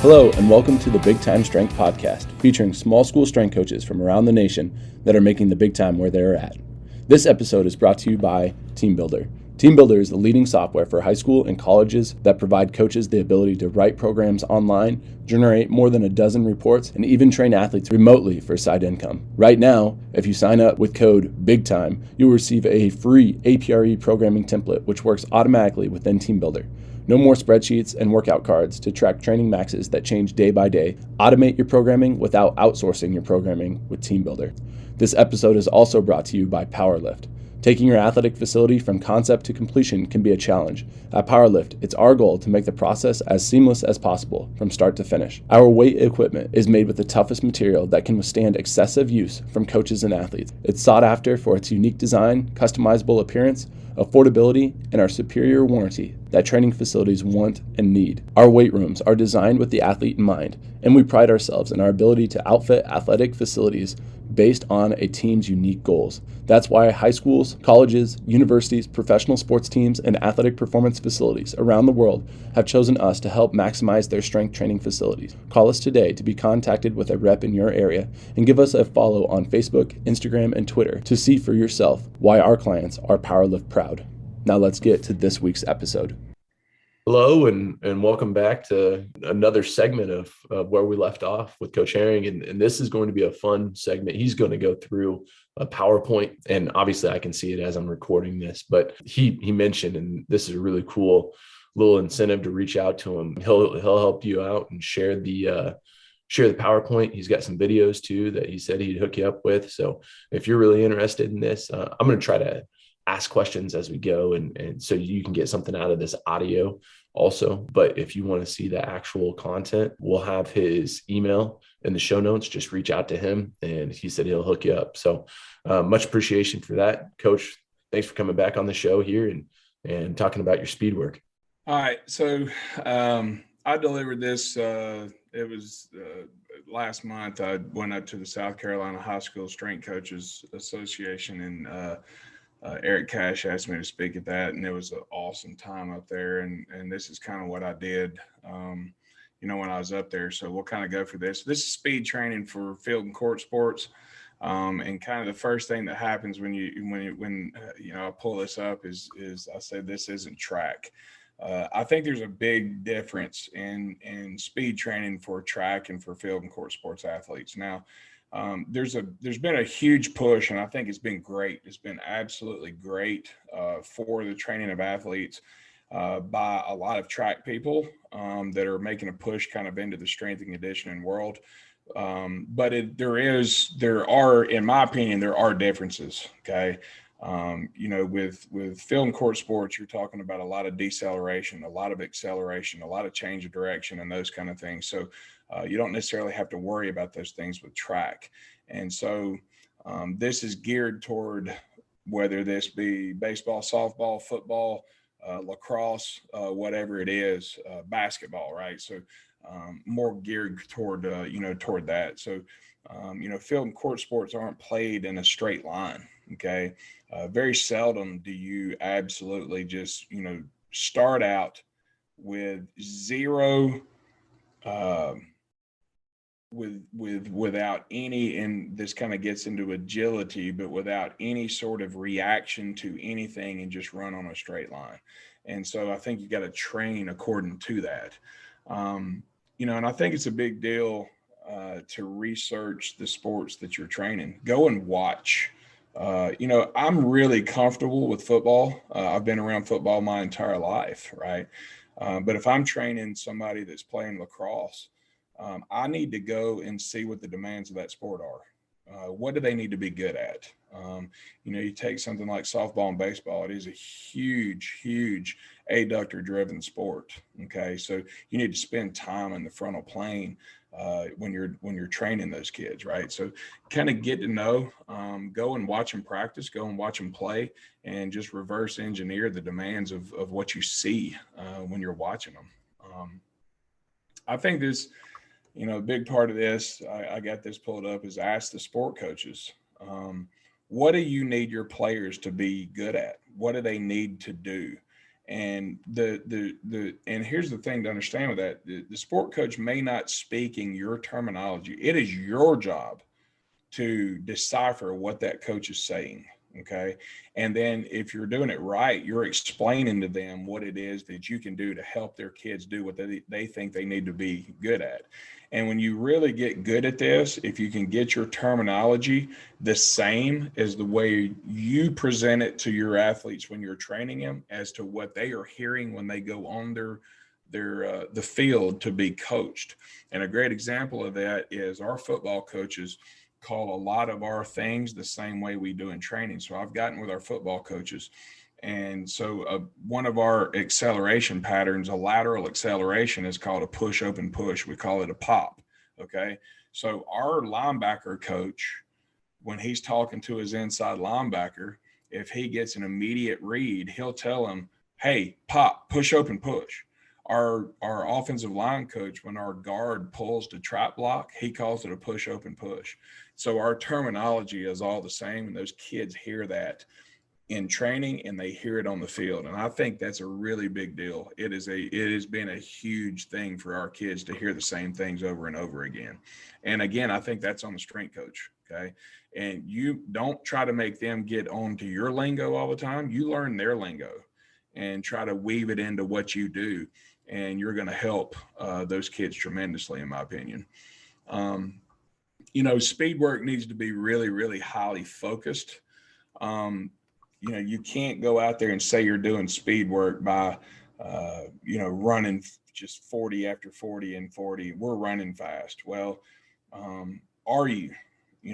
Hello, and welcome to the BigTime Strength Podcast, featuring small school strength coaches from around the nation that are making the big time where they're at. This episode is brought to you by TeamBuildr. TeamBuildr is the leading software for high school and colleges that provide coaches the ability to write programs online, generate more than a dozen reports, and even train athletes remotely for side income. Right now, if you sign up with code BigTime, you'll receive a free APRE programming template, which works automatically within TeamBuildr. No more spreadsheets and workout cards to track training maxes that change day by day. Automate your programming without outsourcing your programming with TeamBuildr. This episode is also brought to you by PowerLift. Taking your athletic facility from concept to completion can be a challenge. At PowerLift, it's our goal to make the process as seamless as possible from start to finish. Our weight equipment is made with the toughest material that can withstand excessive use from coaches and athletes. It's sought after for its unique design, customizable appearance, affordability, and our superior warranty that training facilities want and need. Our weight rooms are designed with the athlete in mind, and we pride ourselves in our ability to outfit athletic facilities based on a team's unique goals. That's why high schools, colleges, universities, professional sports teams, and athletic performance facilities around the world have chosen us to help maximize their strength training facilities. Call us today to be contacted with a rep in your area, and give us a follow on Facebook, Instagram, and Twitter to see for yourself why our clients are PowerLift proud. Now let's get to this week's episode. Hello, and welcome back to another segment of where we left off with Coach Herring. And this is going to be a fun segment. He's going to go through a PowerPoint, and obviously I can see it as I'm recording this, but he mentioned, and this is a really cool little incentive to reach out to him. He'll help you out and share the PowerPoint. He's got some videos too that he said he'd hook you up with. So if you're really interested in this, I'm going to try to ask questions as we go, and so you can get something out of this audio also. But if you want to see the actual content, we'll have his email in the show notes. Just reach out to him, and he said he'll hook you up. So much appreciation for that, Coach. Thanks for coming back on the show here and talking about your speed work. All right. So I delivered this. It was last month. I went up to the South Carolina High School Strength Coaches Association, and Eric Cash asked me to speak at that, and it was an awesome time up there. And this is kind of what I did, when I was up there. So we'll kind of go through this. This is speed training for field and court sports. And kind of the first thing that happens when I pull this up is I say this isn't track. I think there's a big difference in speed training for track and for field and court sports athletes. Now, there's been a huge push, and I think it's been great. It's been absolutely great for the training of athletes by a lot of track people that are making a push kind of into the strength and conditioning world. But there are, in my opinion, there are differences. Okay. With field and court sports, you're talking about a lot of deceleration, a lot of acceleration, a lot of change of direction, and those kind of things. So you don't necessarily have to worry about those things with track. And so this is geared toward whether this be baseball, softball, football, lacrosse, whatever it is, basketball, right? So more geared toward that. So, field and court sports aren't played in a straight line. Okay. Very seldom do you absolutely just, start out with zero, without any, and this kind of gets into agility, but without any sort of reaction to anything, and just run on a straight line. And so I think you got to train according to that. And I think it's a big deal to research the sports that you're training. Go and watch. I'm really comfortable with football. I've been around football my entire life, right? But if I'm training somebody that's playing lacrosse, I need to go and see what the demands of that sport are. What do they need to be good at? You take something like softball and baseball. It is a huge adductor driven sport. Okay. So you need to spend time in the frontal plane when you're training those kids, right? So kind of get to know, go and watch them practice, go and watch them play, and just reverse engineer the demands of what you see when you're watching them. I think this, a big part of this, I got this pulled up, is ask the sport coaches, what do you need your players to be good at? What do they need to do? And and here's the thing to understand with that, the sport coach may not speaking your terminology. It is your job to decipher what that coach is saying. Okay. And then if you're doing it right, you're explaining to them what it is that you can do to help their kids do what they think they need to be good at. And when you really get good at this, if you can get your terminology the same as the way you present it to your athletes when you're training them as to what they are hearing when they go on the field to be coached. And a great example of that is our football coaches call a lot of our things the same way we do in training. So I've gotten with our football coaches. And so one of our acceleration patterns, a lateral acceleration, is called a push, open, push. We call it a pop. Okay. So our linebacker coach, when he's talking to his inside linebacker, if he gets an immediate read, he'll tell him, hey, pop, push, open, push. Our offensive line coach, when our guard pulls to trap block, he calls it a push, open, push. So our terminology is all the same, and those kids hear that in training and they hear it on the field. And I think that's a really big deal. It has been a huge thing for our kids to hear the same things over and over again. And again, I think that's on the strength coach. Okay. And you don't try to make them get onto your lingo all the time. You learn their lingo and try to weave it into what you do. And you're going to help those kids tremendously, in my opinion. Speed work needs to be really, really highly focused. You can't go out there and say you're doing speed work by, running just 40 after 40 and 40. We're running fast. Well, are you?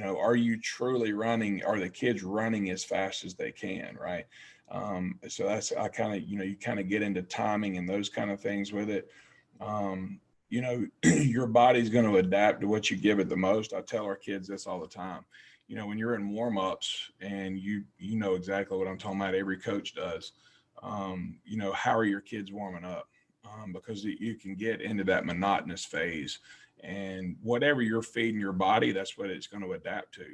Are you truly running? Are the kids running as fast as they can? Right. So that's, you kind of get into timing and those kind of things with it. Your body's going to adapt to what you give it the most. I tell our kids this all the time. When you're in warm-ups and you know exactly what I'm talking about, every coach does. How are your kids warming up? Because you can get into that monotonous phase, and whatever you're feeding your body, that's what it's going to adapt to.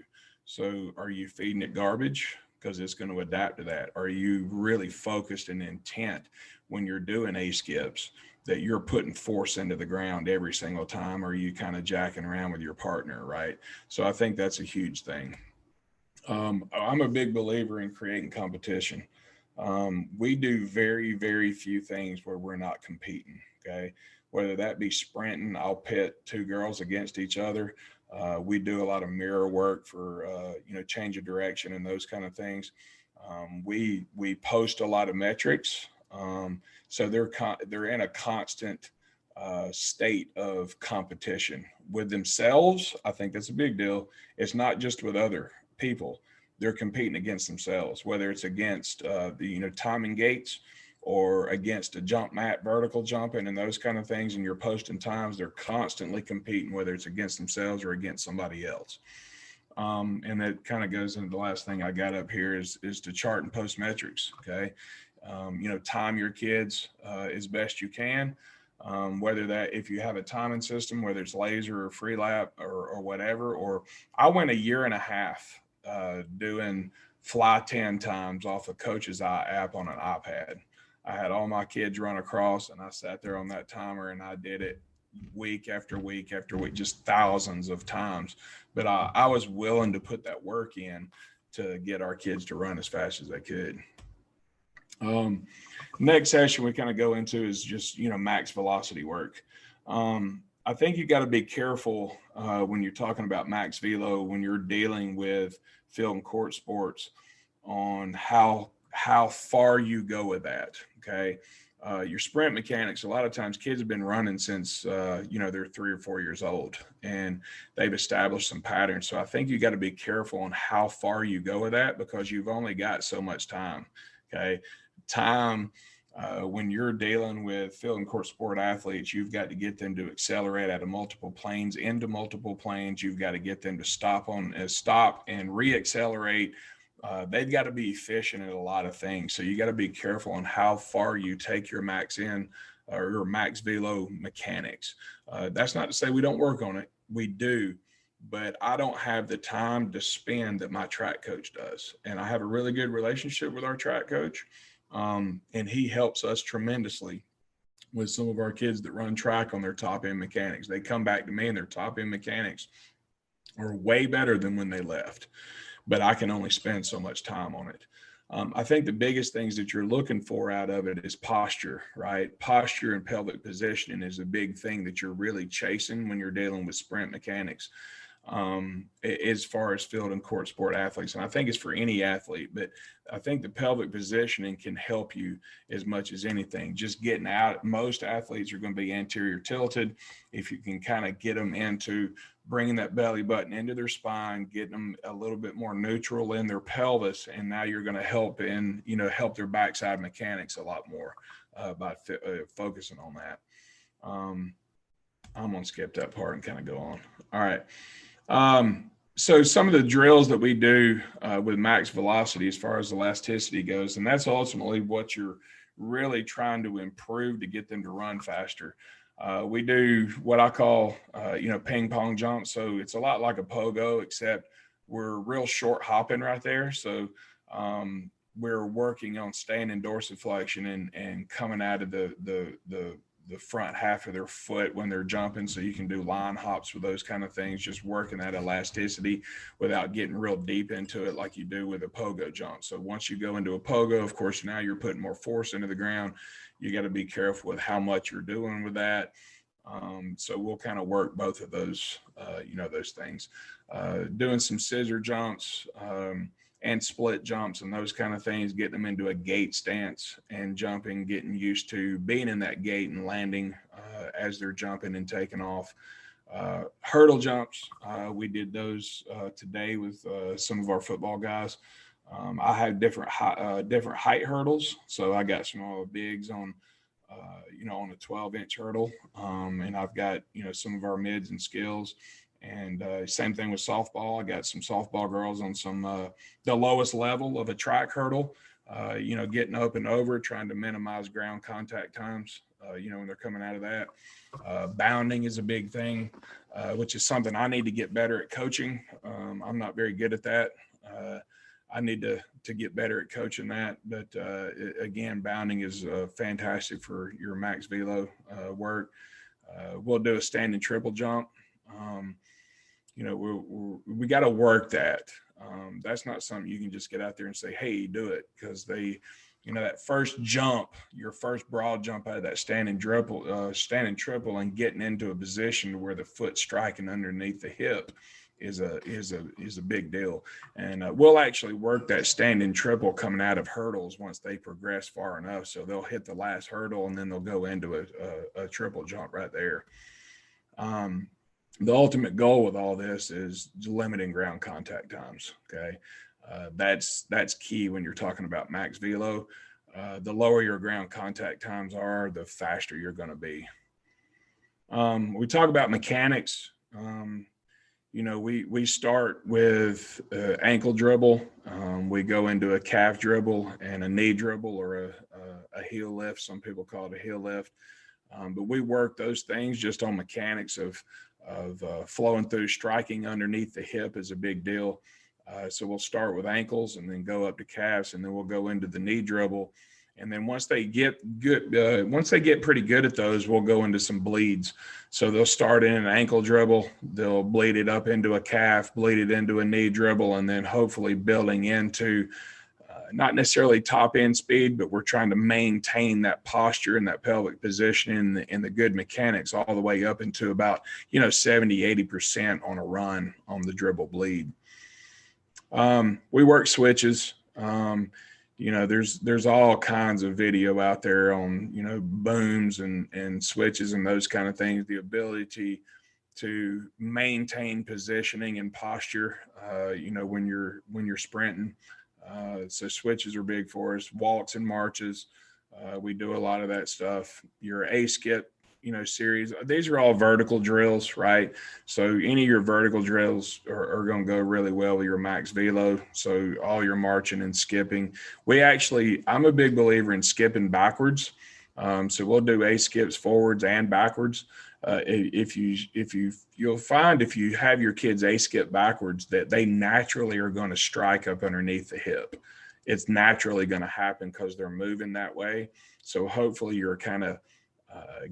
So are you feeding it garbage? Because it's going to adapt to that. Are you really focused and intent when you're doing A skips that you're putting force into the ground every single time? Or are you kind of jacking around with your partner, right? So I think that's a huge thing. I'm a big believer in creating competition. We do very, very few things where we're not competing, okay? Whether that be sprinting, I'll pit two girls against each other. We do a lot of mirror work for, change of direction and those kind of things. We post a lot of metrics. So they're in a constant state of competition with themselves. I think that's a big deal. It's not just with other people. They're competing against themselves, whether it's against the timing gates or against a jump mat, vertical jumping and those kind of things. And you're posting times, they're constantly competing, whether it's against themselves or against somebody else. And that kind of goes into the last thing I got up here is to chart and post metrics. Okay. Time your kids as best you can. Whether that, if you have a timing system, whether it's laser or free lap or whatever, or I went a year and a half doing fly 10 times off a coach's app on an iPad. I had all my kids run across and I sat there on that timer and I did it week after week after week, just thousands of times. But I was willing to put that work in to get our kids to run as fast as they could. Next session we kind of go into is just, max velocity work. I think you got to be careful when you're talking about max velo, when you're dealing with field and court sports, on how far you go with that. Okay. Your sprint mechanics, a lot of times kids have been running since, they're 3 or 4 years old and they've established some patterns. So I think you got to be careful on how far you go with that because you've only got so much time. Okay. Time, when you're dealing with field and court sport athletes, you've got to get them to accelerate out of multiple planes into multiple planes. You've got to get them to stop and re-accelerate. They've got to be efficient at a lot of things. So you got to be careful on how far you take your max in or your max velo mechanics. That's not to say we don't work on it. We do, but I don't have the time to spend that my track coach does. And I have a really good relationship with our track coach. And he helps us tremendously with some of our kids that run track on their top end mechanics. They come back to me and their top end mechanics are way better than when they left, but I can only spend so much time on it. I think the biggest things that you're looking for out of it is posture, right? Posture and pelvic positioning is a big thing that you're really chasing when you're dealing with sprint mechanics, as far as field and court sport athletes. And I think it's for any athlete, but I think the pelvic positioning can help you as much as anything. Just getting out, most athletes are going to be anterior tilted. If you can kind of get them into bringing that belly button into their spine, getting them a little bit more neutral in their pelvis, and now you're going to help help their backside mechanics a lot more by focusing on that. I'm going to skip that part and kind of go on. All right. So some of the drills that we do with max velocity as far as elasticity goes, and that's ultimately what you're really trying to improve to get them to run faster. We do what I call, ping pong jumps. So it's a lot like a pogo, except we're real short hopping right there. So we're working on staying in dorsiflexion and coming out of the front half of their foot when they're jumping. So you can do line hops with those kind of things, just working that elasticity without getting real deep into it like you do with a pogo jump. So once you go into a pogo, of course, now you're putting more force into the ground. You got to be careful with how much you're doing with that. So we'll kind of work both of those, those things, doing some scissor jumps, and split jumps and those kind of things, getting them into a gate stance and jumping, getting used to being in that gate and landing as they're jumping and taking off. Hurdle jumps, we did those today with some of our football guys. I have different height hurdles. So I got some bigs on, on a 12-inch hurdle. And I've got, some of our mids and skills. And same thing with softball. I got some softball girls on some the lowest level of a track hurdle, getting up and over, trying to minimize ground contact times, when they're coming out of that. Bounding is a big thing, which is something I need to get better at coaching. I'm not very good at that. I need to get better at coaching that. But again, bounding is fantastic for your max velo work. We'll do a standing triple jump. We got to work that. That's not something you can just get out there and say, hey, do it. Because that first jump, your first broad jump out of that standing triple and getting into a position where the foot's striking underneath the hip is a big deal. And we'll actually work that standing triple coming out of hurdles once they progress far enough. So they'll hit the last hurdle and then they'll go into a triple jump right there. The ultimate goal with all this is limiting ground contact times. Okay. That's key when you're talking about max velo. The lower your ground contact times are, the faster you're going to be. We talk about mechanics. We start with ankle dribble. We go into a calf dribble and a knee dribble or a heel lift. Some people call it a heel lift. But we work those things just on mechanics of flowing through. Striking underneath the hip is a big deal. So we'll start with ankles and then go up to calves, and then we'll go into the knee dribble. And then once they get pretty good at those, we'll go into some bleeds. So they'll start in an ankle dribble, they'll bleed it up into a calf, bleed it into a knee dribble, and then hopefully building into not necessarily top end speed, but we're trying to maintain that posture and that pelvic position and the good mechanics all the way up into about, 70, 80% on a run on the dribble bleed. We work switches. There's all kinds of video out there on, booms and switches and those kind of things. The ability to maintain positioning and posture, when you're sprinting. So switches are big for us. Walks and marches. We do a lot of that stuff. Your A-skip, series. These are all vertical drills, right? So any of your vertical drills are going to go really well with your max velo. So all your marching and skipping. I'm a big believer in skipping backwards. So we'll do A-skips forwards and backwards. You'll find if you have your kids A-skip backwards that they naturally are going to strike up underneath the hip. it's naturally going to happen because they're moving that way. So hopefully you're kind of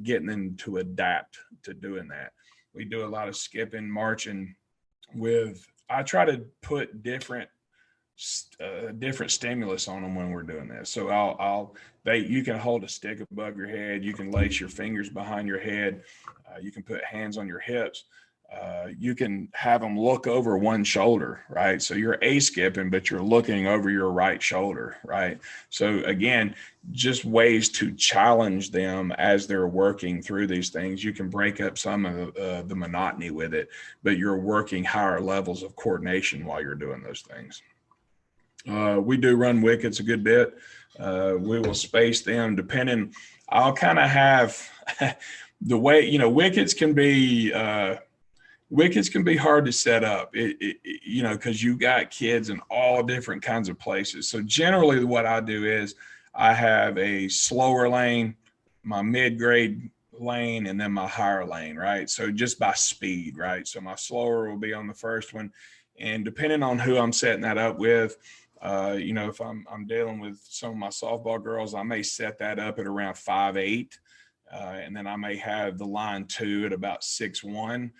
getting them to adapt to doing that. We do a lot of skipping, marching I try to put different stimulus on them when we're doing this. So you can hold a stick above your head. You can lace your fingers behind your head. You can put hands on your hips. You can have them look over one shoulder, right? So you're skipping, but you're looking over your right shoulder, right? So again, just ways to challenge them as they're working through these things. You can break up some of the monotony with it, but you're working higher levels of coordination while you're doing those things. We do run wickets a good bit. We will space them depending. I'll kind of have the way, wickets can be hard to set up, because you got kids in all different kinds of places. So generally what I do is I have a slower lane, my mid-grade lane, and then my higher lane, right? So just by speed, right? So my slower will be on the first one. And depending on who I'm setting that up with, if I'm dealing with some of my softball girls, I may set that up at around 5'8", and then I may have the line 2 at about 6'1".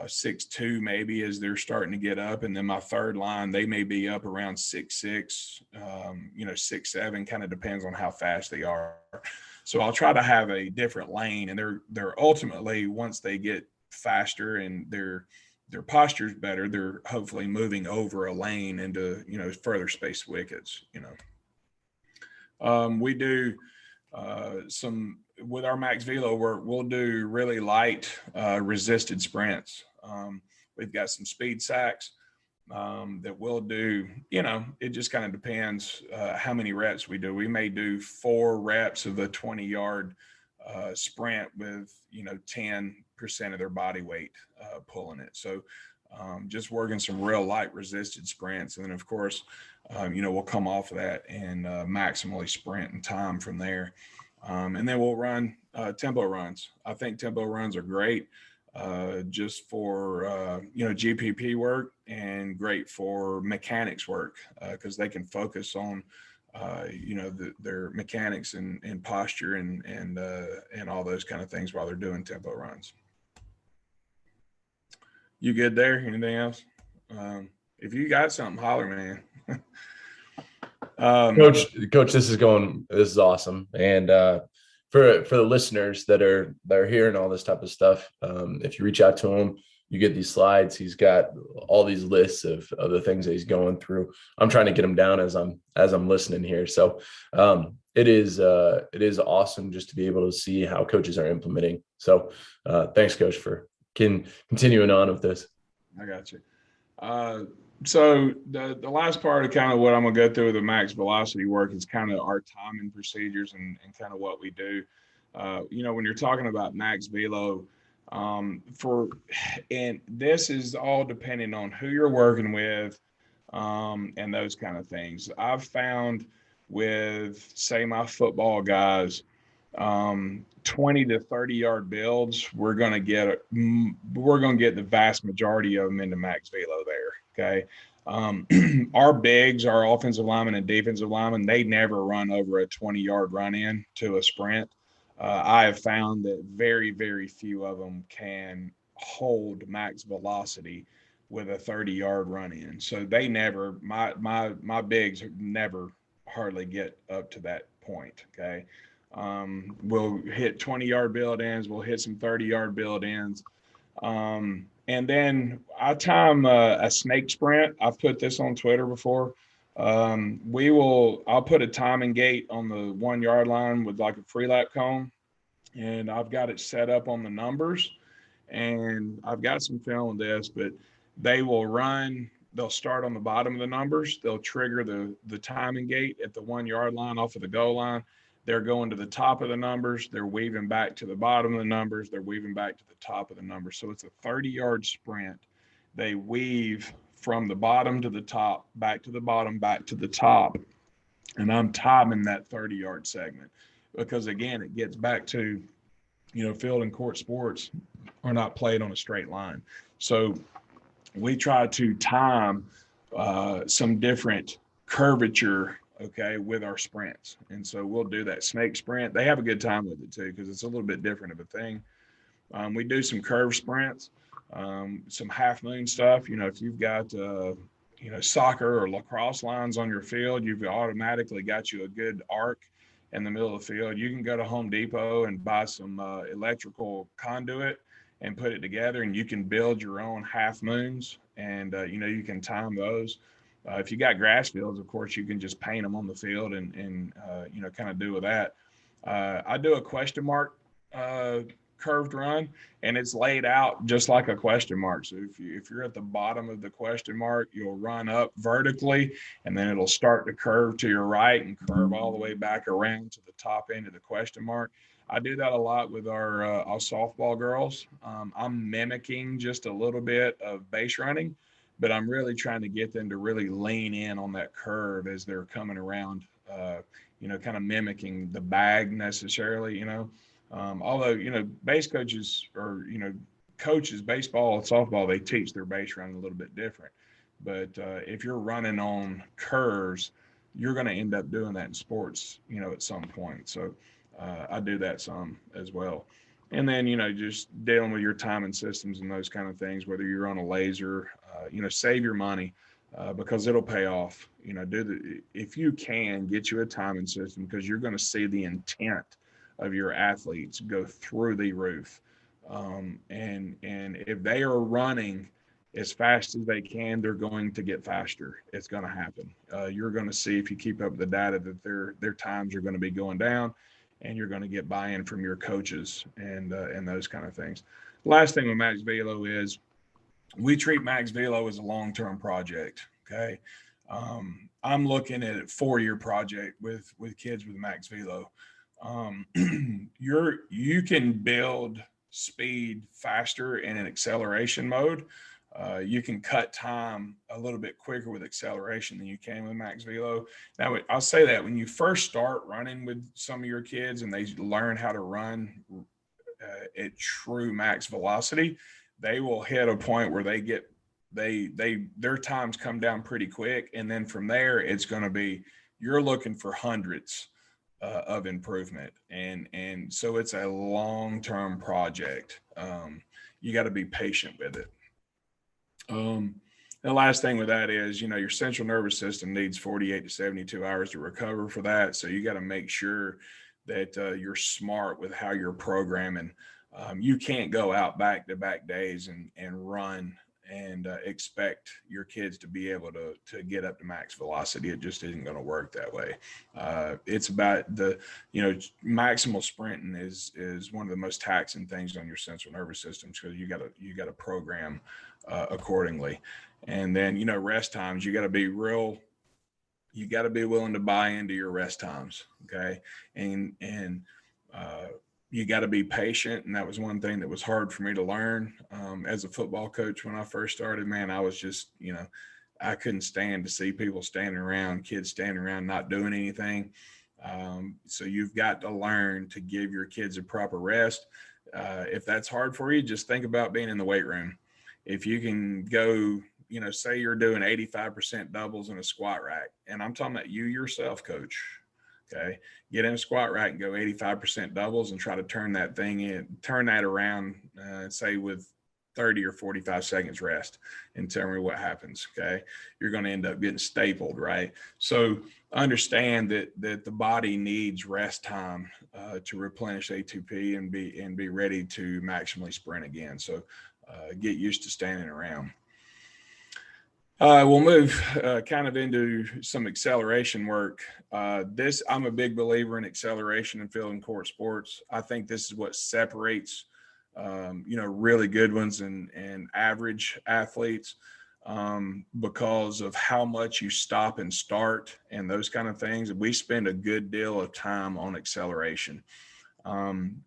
6'2" maybe as they're starting to get up, and then my third line they may be up around 6'6", 6'7", kind of depends on how fast they are. So I'll try to have a different lane, and they're ultimately, once they get faster and their posture's better, they're hopefully moving over a lane into further spaced wickets. We do some with our max velo work. We'll do really light resisted sprints. We've got some speed sacks that we'll do. It just kind of depends how many reps we do. We may do 4 reps of a 20-yard sprint with 10% of their body weight pulling it. So just working some real light resisted sprints, and then of course we'll come off of that and maximally sprint and time from there. And then we'll run tempo runs. I think tempo runs are great just for, GPP work, and great for mechanics work because they can focus on, their mechanics and posture and all those kind of things while they're doing tempo runs. You good there? Anything else? If you got something, holler, man. Coach, this is awesome. And for the listeners that are hearing all this type of stuff, if you reach out to him, you get these slides. He's got all these lists of the things that he's going through. I'm trying to get them down as I'm listening here. So it is awesome just to be able to see how coaches are implementing. So thanks, Coach, for continuing on with this. I got you. So the last part of kind of what I'm going to go through with the max velocity work is kind of our timing procedures and kind of what we do. When you're talking about max velo, and this is all depending on who you're working with, and those kind of things. I've found with, say, my football guys, 20 to 30 yard builds, we're going to get the vast majority of them into max velo there. Okay. Our bigs, our offensive linemen and defensive linemen, they never run over a 20-yard run in to a sprint. I have found that very, very few of them can hold max velocity with a 30-yard run in. So they never, my bigs never hardly get up to that point. Okay. We'll hit 20-yard build ins. We'll hit some 30-yard build ins. And then I time a snake sprint. I've put this on Twitter before. I'll put a timing gate on the 1 yard line with like a free lap cone, and I've got it set up on the numbers, and I've got some film on this, but they'll start on the bottom of the numbers. They'll trigger the timing gate at the 1 yard line off of the goal line. They're going to the top of the numbers. They're weaving back to the bottom of the numbers. They're weaving back to the top of the numbers. So it's a 30-yard sprint. They weave from the bottom to the top, back to the bottom, back to the top. And I'm timing that 30-yard segment because, again, it gets back to, field and court sports are not played on a straight line. So we try to time some different curvature okay, with our sprints. And so we'll do that snake sprint. They have a good time with it too, because it's a little bit different of a thing. We do some curve sprints, some half moon stuff. If you've got, soccer or lacrosse lines on your field, you've automatically got you a good arc in the middle of the field. You can go to Home Depot and buy some electrical conduit and put it together, and you can build your own half moons, and you can time those. If you got grass fields, of course, you can just paint them on the field and kind of do with that. I do a question mark uh, curved run, and it's laid out just like a question mark. So if you're at the bottom of the question mark, you'll run up vertically, and then it'll start to curve to your right and curve all the way back around to the top end of the question mark. I do that a lot with our softball girls. I'm mimicking just a little bit of base running, but I'm really trying to get them to really lean in on that curve as they're coming around, kind of mimicking the bag necessarily, although, base coaches or, coaches, baseball and softball, they teach their base running a little bit different. But if you're running on curves, you're going to end up doing that in sports, at some point. So I do that some as well. And then, just dealing with your timing systems and those kind of things, whether you're on a laser, save your money because it'll pay off. If you can get you a timing system, because you're going to see the intent of your athletes go through the roof. And if they are running as fast as they can, they're going to get faster. It's going to happen. You're going to see, if you keep up the data, that their times are going to be going down, and you're going to get buy-in from your coaches and those kind of things. Last thing with Max Velo is we treat Max Velo as a long-term project. Okay. I'm looking at a 4-year project with kids with Max Velo. You can build speed faster in an acceleration mode. You can cut time a little bit quicker with acceleration than you can with Max Velo. Now, I'll say that when you first start running with some of your kids and they learn how to run at true max velocity, they will hit a point where their times come down pretty quick, and then from there it's going to be, you're looking for hundreds of improvement, and so it's a long-term project. You got to be patient with it. The last thing with that is, your central nervous system needs 48 to 72 hours to recover for that. So you got to make sure that you're smart with how you're programming. You can't go out back-to-back days and run and expect your kids to be able to get up to max velocity. It just isn't going to work that way. It's about maximal sprinting is one of the most taxing things on your central nervous system, because you got to program accordingly. And then, rest times, you got to be willing to buy into your rest times. Okay. And you got to be patient. And that was one thing that was hard for me to learn as a football coach when I first started. Man, I was just, I couldn't stand to see people standing around, kids standing around, not doing anything. So you've got to learn to give your kids a proper rest. If that's hard for you, just think about being in the weight room. If you can go, say you're doing 85% doubles in a squat rack, and I'm talking about you yourself, coach. Okay. Get in a squat rack and go 85% doubles and try to turn that around, say with 30 or 45 seconds rest, and tell me what happens. Okay. You're going to end up getting stapled. Right. So understand that the body needs rest time to replenish ATP and be ready to maximally sprint again. So get used to standing around. We'll move kind of into some acceleration work. I'm a big believer in acceleration in field and court sports. I think this is what separates, really good ones and average athletes, because of how much you stop and start and those kind of things. We spend a good deal of time on acceleration. An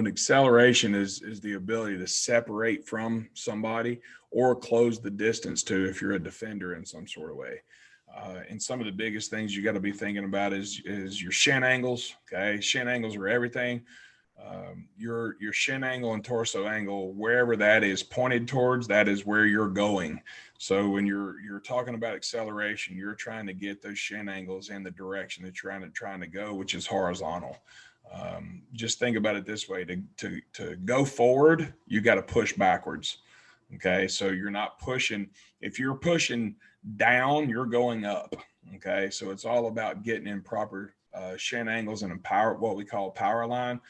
acceleration is the ability to separate from somebody or close the distance to, if you're a defender in some sort of way. And some of the biggest things you got to be thinking about is your shin angles. Okay. Shin angles are everything. Your shin angle and torso angle, wherever that is pointed towards, that is where you're going. So when you're talking about acceleration, you're trying to get those shin angles in the direction that you're trying to go, which is horizontal. Just think about it this way: to go forward, you got to push backwards. Okay, so you're not pushing. If you're pushing down, you're going up. Okay, so it's all about getting in proper shin angles and what we call power line.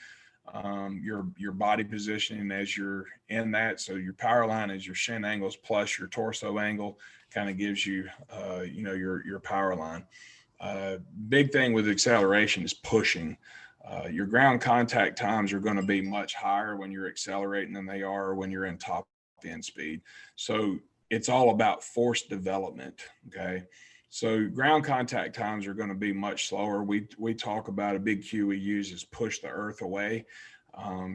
Your body positioning as you're in that. So your power line is your shin angles plus your torso angle, kind of gives you, your power line. Big thing with acceleration is pushing. Your ground contact times are going to be much higher when you're accelerating than they are when you're in top end speed. So it's all about force development. Okay. So ground contact times are going to be much slower. We talk about a big cue we use is push the earth away.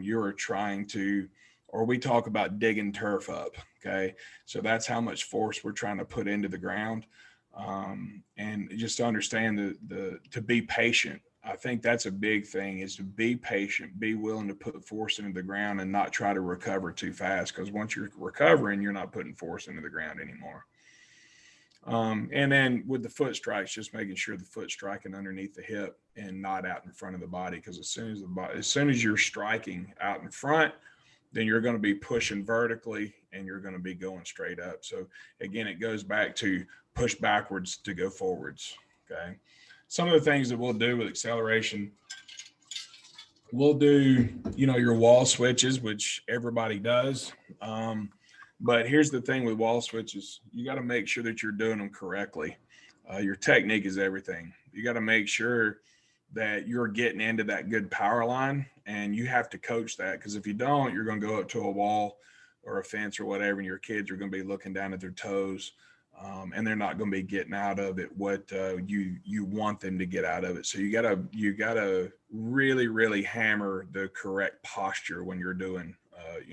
You're trying to, or we talk about digging turf up. Okay. So that's how much force we're trying to put into the ground. And just to understand to be patient. I think that's a big thing, is to be patient, be willing to put force into the ground and not try to recover too fast. Because once you're recovering, you're not putting force into the ground anymore. And then with the foot strikes, just making sure the foot striking underneath the hip and not out in front of the body. Because as soon as you're striking out in front, then you're going to be pushing vertically and you're going to be going straight up. So again, it goes back to push backwards to go forwards. Okay. Some of the things that we'll do with acceleration, we'll do, your wall switches, which everybody does. But here's the thing with wall switches: you got to make sure that you're doing them correctly. Your technique is everything. You got to make sure that you're getting into that good power line, and you have to coach that, because if you don't, you're going to go up to a wall or a fence or whatever, and your kids are going to be looking down at their toes, and they're not going to be getting out of it what you want them to get out of it. So you gotta really, really hammer the correct posture when you're doing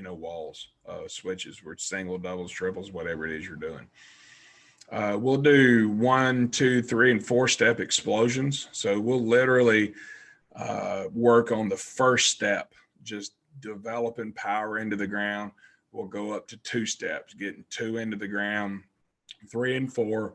walls, switches, where it's single, doubles, triples, whatever it is you're doing. We'll do 1, 2, 3, and 4 step explosions. So we'll literally work on the first step, just developing power into the ground. We'll go up to 2 steps, getting 2 into the ground, 3 and 4,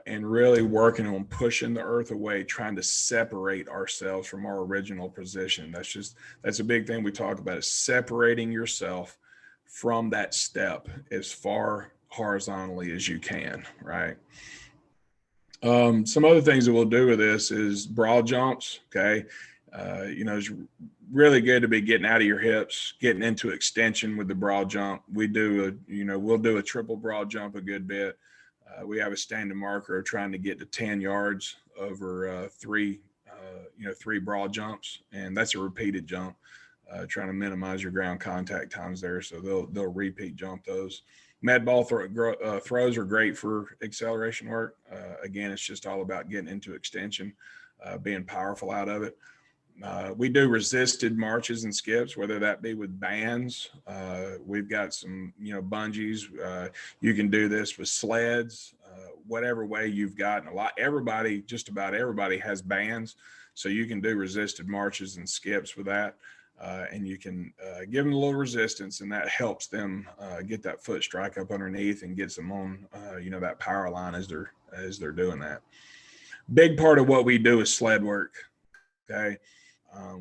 and really working on pushing the earth away, trying to separate ourselves from our original position. That's a big thing we talk about, is separating yourself from that step as far horizontally as you can, right? Some other things that we'll do with this is broad jumps. Okay. It's really good to be getting out of your hips, getting into extension with the broad jump. We'll do a triple broad jump a good bit. We have a standing marker of trying to get to 10 yards over 3 broad jumps. And that's a repeated jump, trying to minimize your ground contact times there. So they'll repeat jump those. Med ball throws are great for acceleration work. Again, it's just all about getting into extension, being powerful out of it. We do resisted marches and skips, whether that be with bands. We've got some, bungees. You can do this with sleds, whatever way you've got. And just about everybody has bands. So you can do resisted marches and skips with that. And you can give them a little resistance, and that helps them get that foot strike up underneath and gets them on, that power line as they're doing that. Big part of what we do is sled work. Okay.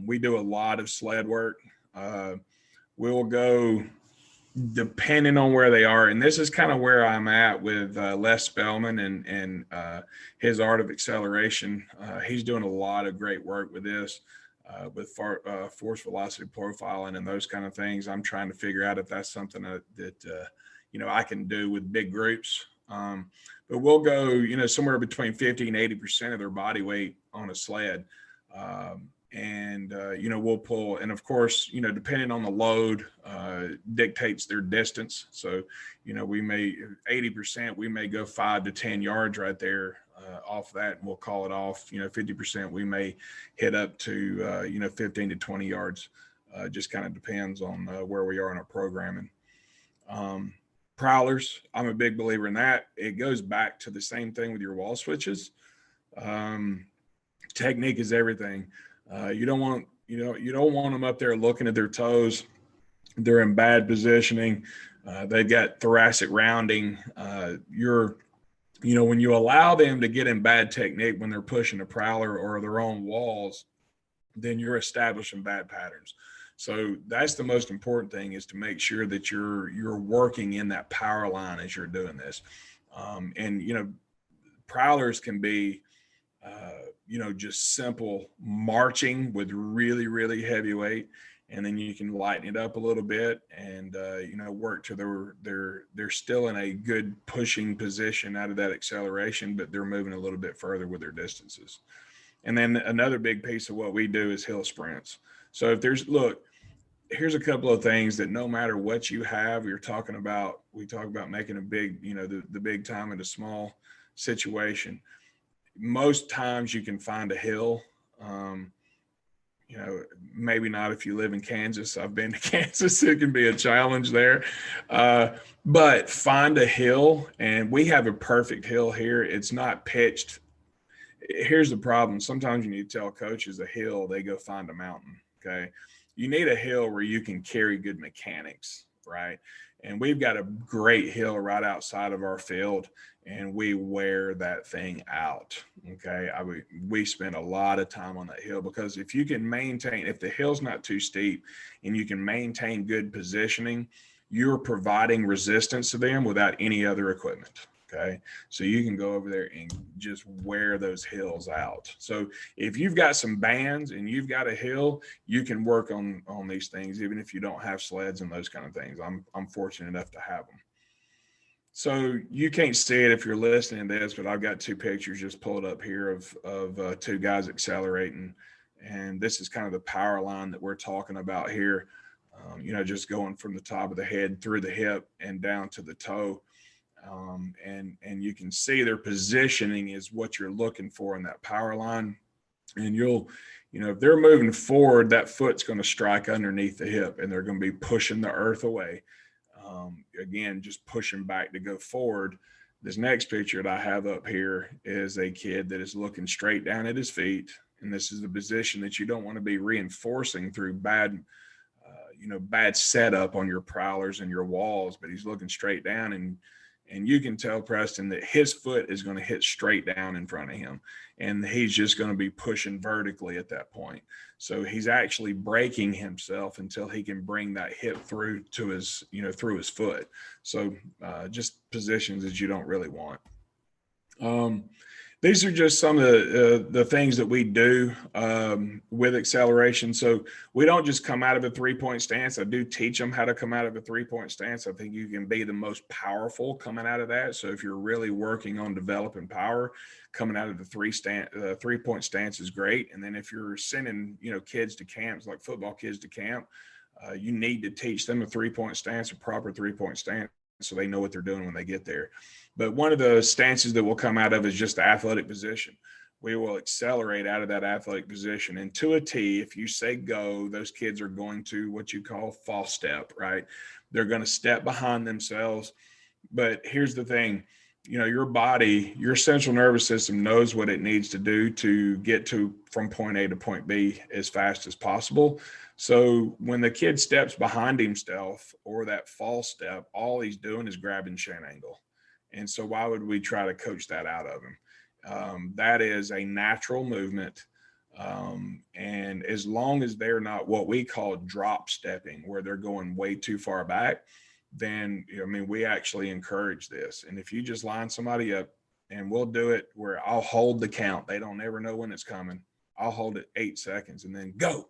We do a lot of sled work. We'll go, depending on where they are. And this is kind of where I'm at with Les Spellman and his Art of Acceleration. He's doing a lot of great work with this. With force velocity profiling and those kind of things. I'm trying to figure out if that's something that I can do with big groups. But we'll go, somewhere between 50 and 80% of their body weight on a sled. We'll pull, and of course, depending on the load, dictates their distance. So, we may 80%, we may go 5 to 10 yards right there off that, and we'll call it off. 50%, we may hit up to 15 to 20 yards. Just kind of depends on where we are in our programming. Prowlers, I'm a big believer in that. It goes back to the same thing with your wall switches. Technique is everything. You don't want, you don't want them up there looking at their toes. They're in bad positioning. They've got thoracic rounding. When you allow them to get in bad technique when they're pushing a prowler or their own walls, then you're establishing bad patterns. So that's the most important thing, is to make sure that you're working in that power line as you're doing this. Prowlers can be, just simple marching with really, really heavy weight. And then you can lighten it up a little bit and, work to they're still in a good pushing position out of that acceleration, but they're moving a little bit further with their distances. And then another big piece of what we do is hill sprints. So here's a couple of things that no matter what you have, we talk about making a big, the big time into small situation. Most times you can find a hill. Maybe not if you live in Kansas. I've been to Kansas. It can be a challenge there. But find a hill, and we have a perfect hill here. It's not pitched. Here's the problem. Sometimes when you tell coaches a hill, they go find a mountain. Okay. You need a hill where you can carry good mechanics, right? And we've got a great hill right outside of our field, and we wear that thing out. Okay. We spend a lot of time on that hill, because if the hill's not too steep and you can maintain good positioning, you're providing resistance to them without any other equipment. Okay. So you can go over there and just wear those hills out. So if you've got some bands and you've got a hill, you can work on these things, even if you don't have sleds and those kind of things. I'm fortunate enough to have them. So you can't see it if you're listening to this, but I've got two pictures just pulled up here of two guys accelerating. And this is kind of the power line that we're talking about here. Just going from the top of the head through the hip and down to the toe. And you can see their positioning is what you're looking for in that power line. And if they're moving forward, that foot's going to strike underneath the hip and they're going to be pushing the earth away. Again, just pushing back to go forward. This next picture that I have up here is a kid that is looking straight down at his feet. And this is the position that you don't want to be reinforcing through bad setup on your prowlers and your walls, but he's looking straight down, and you can tell, Preston, that his foot is going to hit straight down in front of him, and he's just going to be pushing vertically at that point. So he's actually braking himself until he can bring that hip through to his, through his foot. So just positions that you don't really want. These are just some of the things that we do with acceleration. So we don't just come out of a 3-point stance. I do teach them how to come out of a 3-point stance. I think you can be the most powerful coming out of that. So if you're really working on developing power, coming out of the 3-point stance is great. And then if you're sending, kids to camps, like football kids to camp, you need to teach them a 3-point stance, a proper 3-point stance, so they know what they're doing when they get there. But one of the stances that will come out of is just the athletic position. We will accelerate out of that athletic position. And to a T, if you say go, those kids are going to what you call false step, right? They're going to step behind themselves. But here's the thing, your body, your central nervous system knows what it needs to do to get from point A to point B as fast as possible. So when the kid steps behind himself or that false step, all he's doing is grabbing shin angle. And so why would we try to coach that out of him? That is a natural movement. And as long as they're not what we call drop stepping, where they're going way too far back, then, we actually encourage this. And if you just line somebody up, and we'll do it where I'll hold the count. They don't ever know when it's coming. I'll hold it 8 seconds and then go.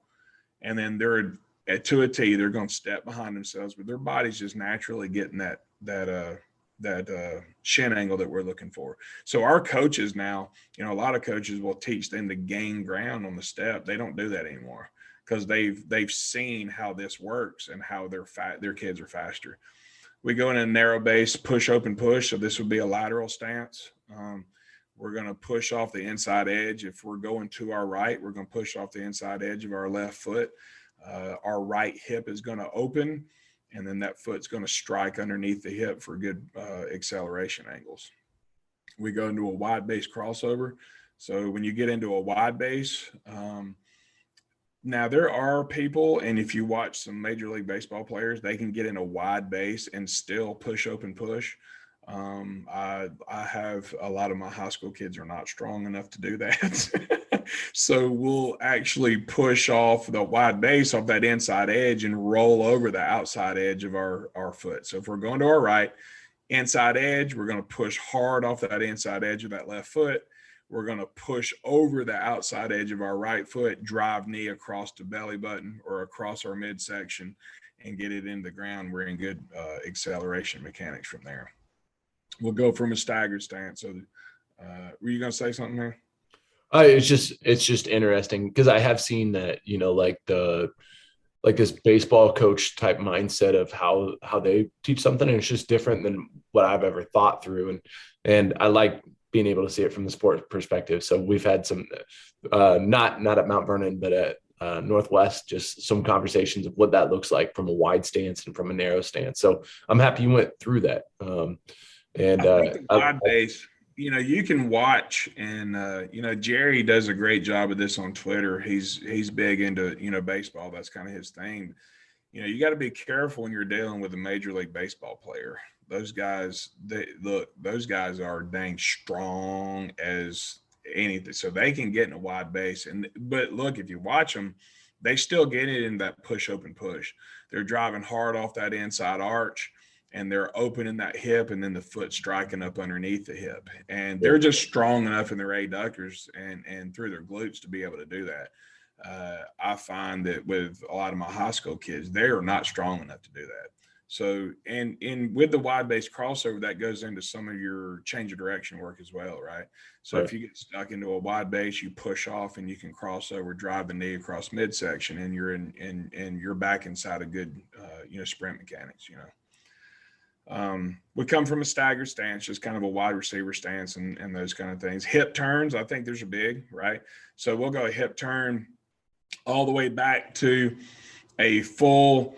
And then they're to a T, they're going to step behind themselves, but their body's just naturally getting that shin angle that we're looking for. So our coaches now, a lot of coaches will teach them to gain ground on the step. They don't do that anymore because they've seen how this works and how their kids are faster. We go in a narrow base, push, open, push. So this would be a lateral stance. We're going to push off the inside edge. If we're going to our right, we're going to push off the inside edge of our left foot. Our right hip is going to open, and then that foot's going to strike underneath the hip for good acceleration angles. We go into a wide base crossover. So when you get into a wide base, Now there are people, and if you watch some Major League Baseball players, they can get in a wide base and still push open push. I have a lot of my high school kids are not strong enough to do that. So we'll actually push off the wide base off that inside edge and roll over the outside edge of our foot. So if we're going to our right inside edge, we're going to push hard off that inside edge of that left foot. We're going to push over the outside edge of our right foot, drive knee across the belly button or across our midsection and get it into the ground. We're in good acceleration mechanics from there. We'll go from a staggered stance. So were you going to say something here? It's just interesting because I have seen that, like this baseball coach type mindset of how they teach something, and it's just different than what I've ever thought through. And I like being able to see it from the sport perspective. So we've had some, not at Mount Vernon, but at Northwest, just some conversations of what that looks like from a wide stance and from a narrow stance. So I'm happy you went through that. I think the wide base, you can watch, and Jerry does a great job of this on Twitter. He's big into baseball. That's kind of his thing. You got to be careful when you're dealing with a Major League Baseball player. Those guys, those guys are dang strong as anything, so they can get in a wide base. But look, if you watch them, they still get it in that push open push. They're driving hard off that inside arch, and they're opening that hip, and then the foot striking up underneath the hip. And they're just strong enough in their adductors and through their glutes to be able to do that. I find that with a lot of my high school kids, they are not strong enough to do that. So, and with the wide base crossover, that goes into some of your change of direction work as well, right? So Right. if you get stuck into a wide base, you push off and you can cross over, drive the knee across midsection, and you're and you're back inside a good, sprint mechanics, We come from a staggered stance, just kind of a wide receiver stance and those kind of things. Hip turns, I think there's a big, right? So we'll go hip turn all the way back to a full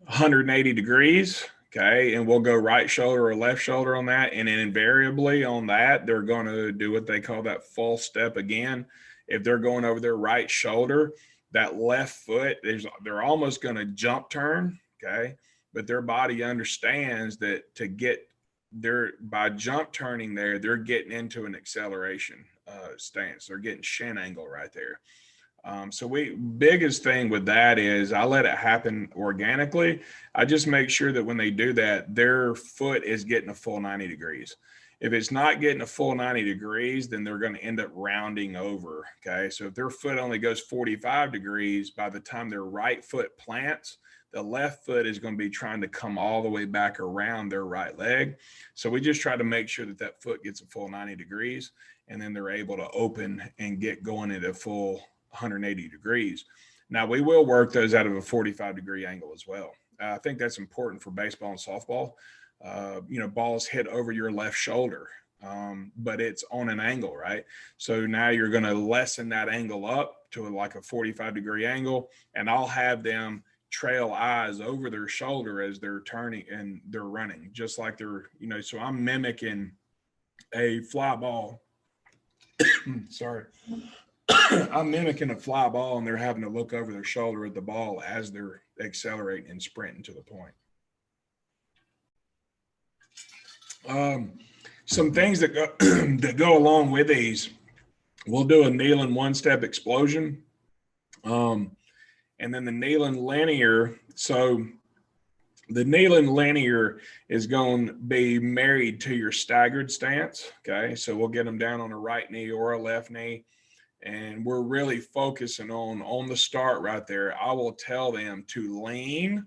180 degrees. Okay. And we'll go right shoulder or left shoulder on that. And then invariably on that, they're going to do what they call that false step again. If they're going over their right shoulder, that left foot, they're almost going to jump turn. Okay. But their body understands that by jump turning there, they're getting into an acceleration stance. They're getting shin angle right there. So biggest thing with that is I let it happen organically. I just make sure that when they do that, their foot is getting a full 90 degrees. If it's not getting a full 90 degrees, then they're going to end up rounding over. Okay. So if their foot only goes 45 degrees, by the time their right foot plants, the left foot is going to be trying to come all the way back around their right leg. So we just try to make sure that foot gets a full 90 degrees, and then they're able to open and get going at a full 180 degrees. Now we will work those out of a 45-degree angle as well. I think that's important for baseball and softball. Balls hit over your left shoulder, but it's on an angle, right? So now you're going to lessen that angle up to like a 45-degree angle, and I'll have them trail eyes over their shoulder as they're turning and they're running, just like they're, so I'm mimicking a fly ball. Sorry. I'm mimicking a fly ball, and they're having to look over their shoulder at the ball as they're accelerating and sprinting to the point. Some things that go along with these, we'll do a kneeling one-step explosion, and then the kneeling linear. So the kneeling linear is going to be married to your staggered stance. Okay, so we'll get them down on a right knee or a left knee. And we're really focusing on the start right there. I will tell them to lean.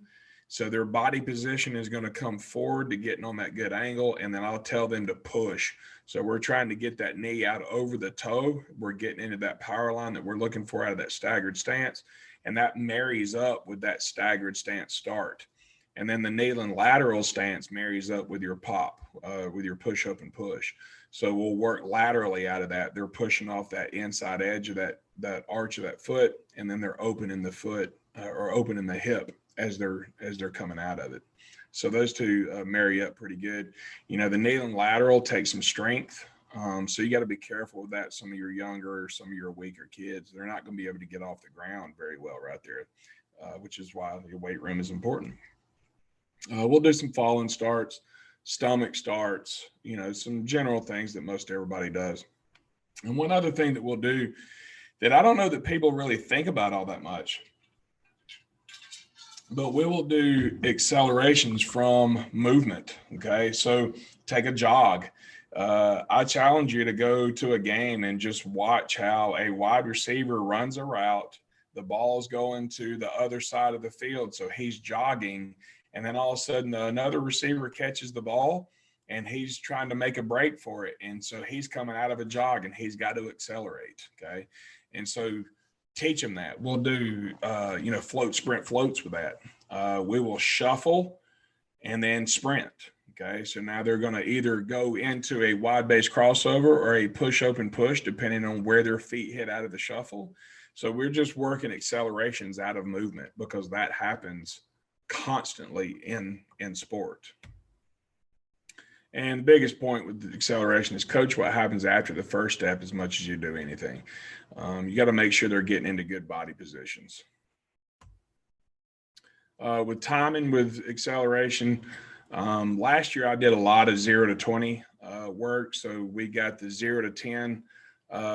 So their body position is going to come forward to getting on that good angle. And then I'll tell them to push. So we're trying to get that knee out over the toe. We're getting into that power line that we're looking for out of that staggered stance. And that marries up with that staggered stance start. And then the kneeling lateral stance marries up with your pop, with your push up and push. So we'll work laterally out of that. They're pushing off that inside edge of that arch of that foot, and then they're opening the foot or opening the hip as they're coming out of it. So those two marry up pretty good. The kneeling lateral takes some strength. So you got to be careful with that. Some of your younger or some of your weaker kids, they're not going to be able to get off the ground very well right there, which is why your weight room is important. We'll do some falling starts, stomach starts, some general things that most everybody does. And one other thing that we'll do that I don't know that people really think about all that much, but we will do accelerations from movement. Okay. So take a jog. I challenge you to go to a game and just watch how a wide receiver runs a route. The ball's going to the other side of the field. So he's jogging. And then all of a sudden another receiver catches the ball and he's trying to make a break for it. And so he's coming out of a jog and he's got to accelerate. Okay. And so teach them that. We'll do, float, sprint, floats with that. We will shuffle and then sprint. Okay. So now they're going to either go into a wide base crossover or a push open push, depending on where their feet hit out of the shuffle. So we're just working accelerations out of movement because that happens constantly in sport. And the biggest point with the acceleration is coach what happens after the first step as much as you do anything. You got to make sure they're getting into good body positions. With timing, with acceleration, last year I did a lot of 0 to 20 work. So we got the 0 to 10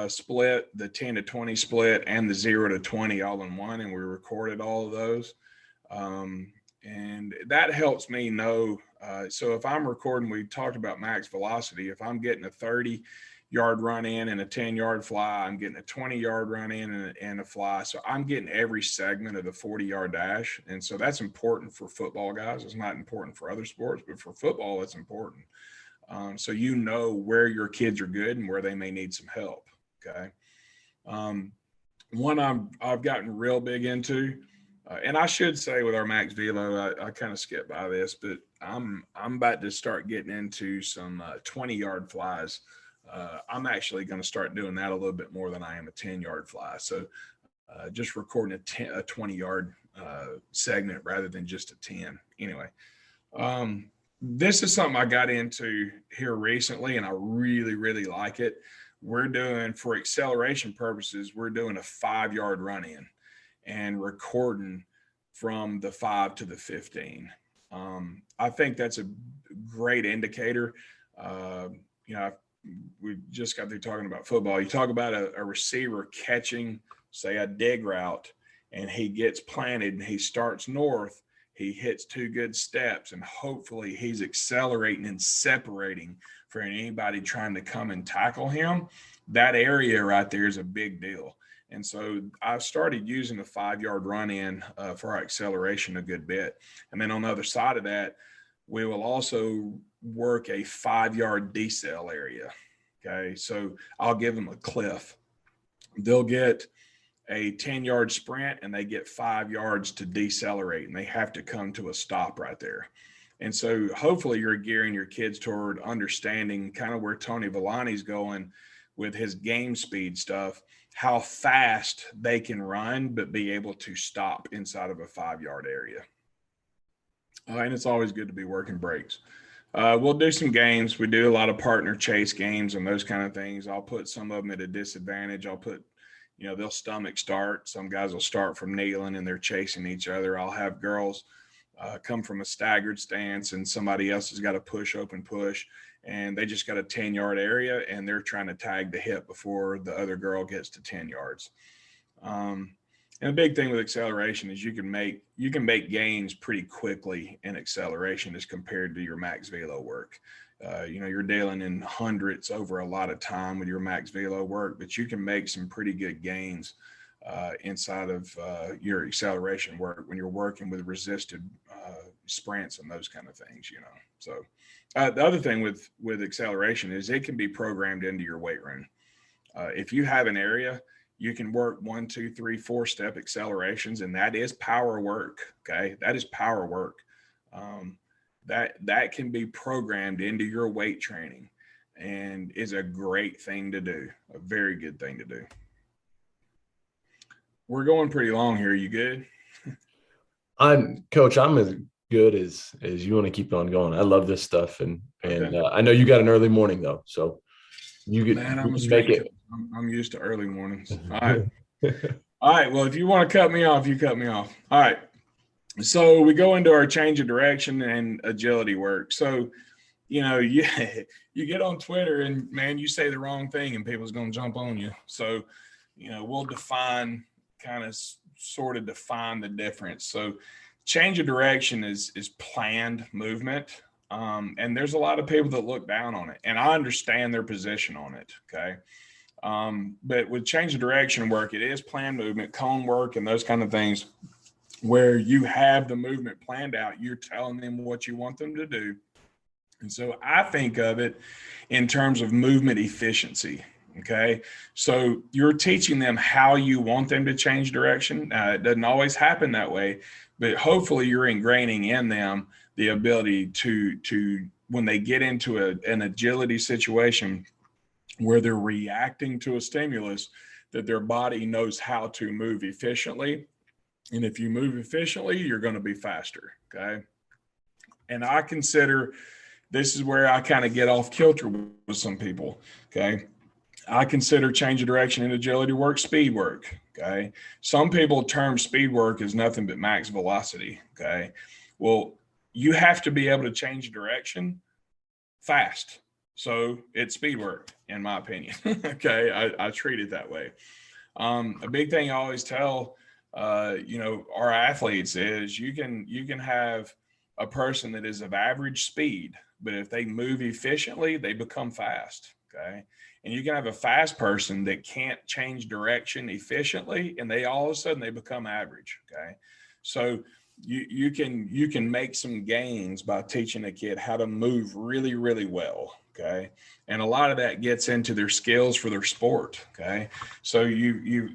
split, the 10 to 20 split, and the 0 to 20 all in one. And we recorded all of those. And that helps me know. So if I'm recording, we talked about max velocity. If I'm getting a 30-yard run in and a 10-yard fly, I'm getting a 20-yard run in and a fly. So I'm getting every segment of the 40-yard dash. And so that's important for football guys. It's not important for other sports, but for football, it's important. So you know where your kids are good and where they may need some help. Okay. One I've gotten real big into, and I should say with our max velo, I kind of skipped by this, but I'm about to start getting into some 20-yard flies. I'm actually going to start doing that a little bit more than I am a 10-yard fly. So just recording a 20-yard segment rather than just a 10. Anyway, this is something I got into here recently, and I really, really like it. We're doing, for acceleration purposes, we're doing a 5-yard run in and recording from the 5 to the 15. I think that's a great indicator. We just got through talking about football. You talk about a receiver catching, say, a dig route, and he gets planted and he starts north. He hits 2 good steps, and hopefully he's accelerating and separating for anybody trying to come and tackle him. That area right there is a big deal. And so I've started using a 5-yard run in for our acceleration a good bit. And then on the other side of that, we will also work a 5-yard decel area. Okay. So I'll give them a cliff. They'll get a 10-yard sprint and they get 5 yards to decelerate, and they have to come to a stop right there. And so hopefully you're gearing your kids toward understanding kind of where Tony Villani's going with his game speed stuff, how fast they can run, but be able to stop inside of a 5-yard area. And it's always good to be working breaks. We'll do some games. We do a lot of partner chase games and those kind of things. I'll put some of them at a disadvantage. I'll put, they'll stomach start. Some guys will start from kneeling and they're chasing each other. I'll have girls come from a staggered stance and somebody else has got a push open push, and they just got a 10-yard area and they're trying to tag the hip before the other girl gets to 10 yards. And the big thing with acceleration is you can make gains pretty quickly in acceleration as compared to your max velo work. You're dealing in hundreds over a lot of time with your max velo work, but you can make some pretty good gains inside of your acceleration work when you're working with resisted sprints and those kind of things. So the other thing with acceleration is it can be programmed into your weight room. If you have an area, you can work 1, 2, 3, 4 step accelerations, and that is power work. Okay. That is power work. That can be programmed into your weight training and is a great thing to do. A very good thing to do. We're going pretty long here. You good? Coach, I'm as good as you want to keep on going. I love this stuff. And Okay. I know you got an early morning though. So Man, I'm you a can make strength it. coach. I'm used to early mornings. All right. All right. Well, if you want to cut me off, you cut me off. All right. So we go into our change of direction and agility work. So, you you get on Twitter and man, you say the wrong thing and people's going to jump on you. So, we'll sort of define the difference. So change of direction is planned movement. And there's a lot of people that look down on it, and I understand their position on it. Okay. But with change of direction work, it is planned movement, cone work, and those kind of things where you have the movement planned out. You're telling them what you want them to do. And so I think of it in terms of movement efficiency. Okay. So you're teaching them how you want them to change direction. It doesn't always happen that way, but hopefully you're ingraining in them the ability to when they get into an agility situation where they're reacting to a stimulus, that their body knows how to move efficiently. And if you move efficiently, you're going to be faster. Okay. And I consider this is where I kind of get off kilter with some people. Okay. I consider change of direction and agility work speed work. Okay. Some people term speed work as nothing but max velocity. Okay. Well, you have to be able to change direction fast. So it's speed work, in my opinion. Okay. I treat it that way. A big thing I always tell, our athletes is you can have a person that is of average speed, but if they move efficiently, they become fast. Okay. And you can have a fast person that can't change direction efficiently, and they all of a sudden they become average. Okay. So you can make some gains by teaching a kid how to move really, really well. Okay. And a lot of that gets into their skills for their sport. Okay. So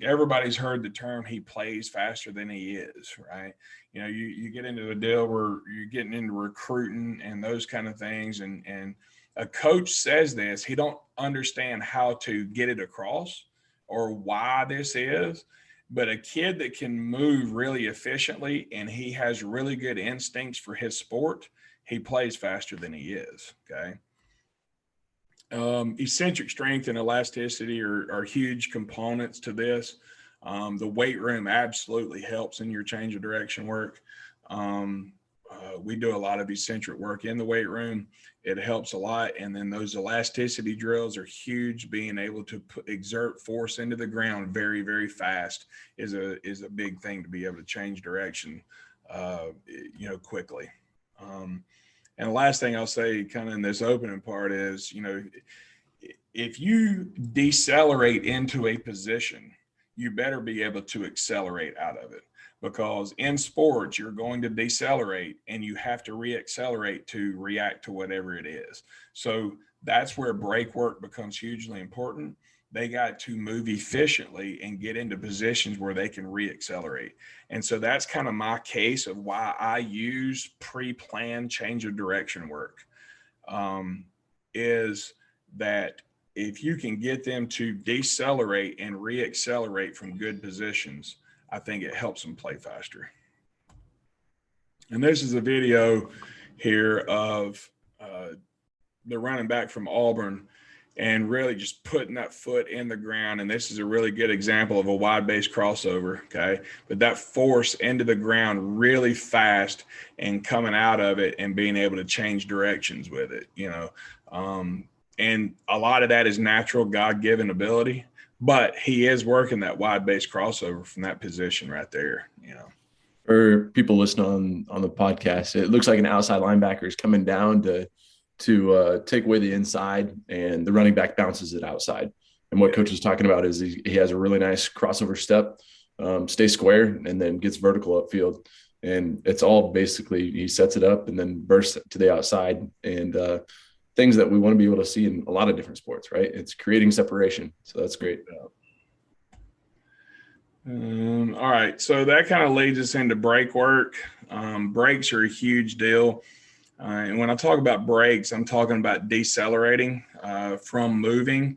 everybody's heard the term, he plays faster than he is, right? You get into a deal where you're getting into recruiting and those kind of things. And a coach says this, he don't understand how to get it across or why this is, but a kid that can move really efficiently and he has really good instincts for his sport, he plays faster than he is. Okay. Eccentric strength and elasticity are huge components to this. The weight room absolutely helps in your change of direction work. We do a lot of eccentric work in the weight room. It helps a lot. And then those elasticity drills are huge. Being able to exert force into the ground very, very fast is a big thing to be able to change direction, quickly. And the last thing I'll say kind of in this opening part is, if you decelerate into a position, you better be able to accelerate out of it, because in sports, you're going to decelerate and you have to reaccelerate to react to whatever it is. So that's where break work becomes hugely important. They got to move efficiently and get into positions where they can reaccelerate. And so that's kind of my case of why I use pre-planned change of direction work, is that if you can get them to decelerate and reaccelerate from good positions, I think it helps them play faster. And this is a video here of the running back from Auburn and really just putting that foot in the ground. And this is a really good example of a wide base crossover. Okay. But that force into the ground really fast and coming out of it and being able to change directions with it, and a lot of that is natural God-given ability, but he is working that wide base crossover from that position right there, For people listening on the podcast, it looks like an outside linebacker is coming down to take away the inside, and the running back bounces it outside. And what coach is talking about is he has a really nice crossover step, stay square, and then gets vertical upfield. And it's all basically he sets it up and then bursts to the outside, and things that we want to be able to see in a lot of different sports, right? It's creating separation. So that's great. All right. So that kind of leads us into break work. Breaks are a huge deal. And when I talk about breaks, I'm talking about decelerating from moving.